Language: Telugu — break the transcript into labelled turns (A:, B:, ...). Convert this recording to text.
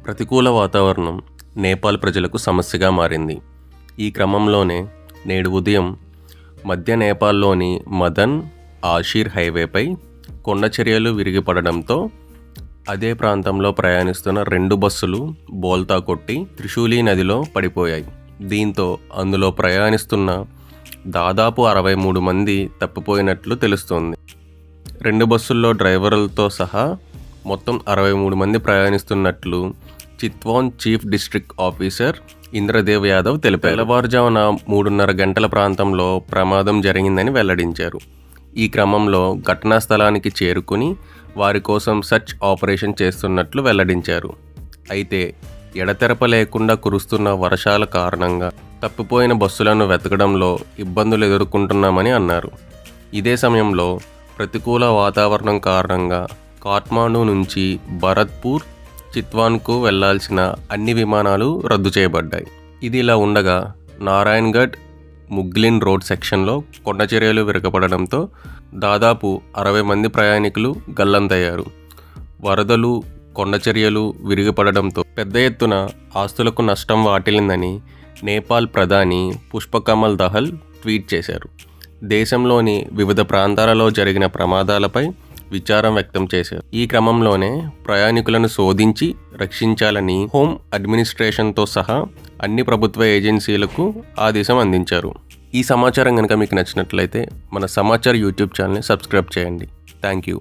A: ప్రతికూల వాతావరణం నేపాల్ ప్రజలకు సమస్యగా మారింది. ఈ క్రమంలోనే నేడు ఉదయం మధ్య నేపాల్లోని మదన్ ఆషీర్ హైవేపై కొండచర్యలు విరిగిపడడంతో అదే ప్రాంతంలో ప్రయాణిస్తున్న 2 బస్సులు బోల్తా కొట్టి త్రిశూలి నదిలో పడిపోయాయి. దీంతో అందులో ప్రయాణిస్తున్న దాదాపు 63 మంది తప్పిపోయినట్లు తెలుస్తోంది. 2 బస్సుల్లో డ్రైవర్లతో సహా మొత్తం 63 మంది ప్రయాణిస్తున్నట్లు Chitwan chief district officer ఇంద్రదేవ్ Yadav తెలిపారు. తెల్లవారుజామున 3:30 గంటల ప్రాంతంలో ప్రమాదం జరిగిందని వెల్లడించారు. ఈ క్రమంలో ఘటనా స్థలానికి చేరుకుని వారి కోసం సెర్చ్ ఆపరేషన్ చేస్తున్నట్లు వెల్లడించారు. అయితే ఎడతెరప లేకుండా కురుస్తున్న వర్షాల కారణంగా తప్పిపోయిన బస్సులను వెతకడంలో ఇబ్బందులు ఎదుర్కొంటున్నామని అన్నారు. ఇదే సమయంలో ప్రతికూల వాతావరణం కారణంగా కాఠ్మాండు నుంచి భరత్పూర్, చిత్వాన్కు వెళ్లాల్సిన అన్ని విమానాలు రద్దు చేయబడ్డాయి. ఇది ఇలా ఉండగా నారాయణగఢ్ ముగ్లిన్ రోడ్ సెక్షన్లో కొండచర్యలు విరగపడడంతో దాదాపు 60 మంది ప్రయాణికులు గల్లంతయ్యారు. వరదలు, కొండచర్యలు విరిగిపడడంతో పెద్ద ఎత్తున ఆస్తులకు నష్టం వాటిల్లిందని నేపాల్ ప్రధాని పుష్పకమల్ దహల్ ట్వీట్ చేశారు. దేశంలోని వివిధ ప్రాంతాలలో జరిగిన ప్రమాదాలపై విచారం వ్యక్తం చేశారు. ఈ క్రమంలోనే ప్రయాణికులను శోధించి రక్షించాలని హోమ్ అడ్మినిస్ట్రేషన్తో సహా అన్ని ప్రభుత్వ ఏజెన్సీలకు ఆదేశం అందించారు. ఈ సమాచారం కనుక మీకు నచ్చినట్లయితే మన సమాచార్ యూట్యూబ్ ఛానల్ని సబ్స్క్రైబ్ చేయండి. Thank you.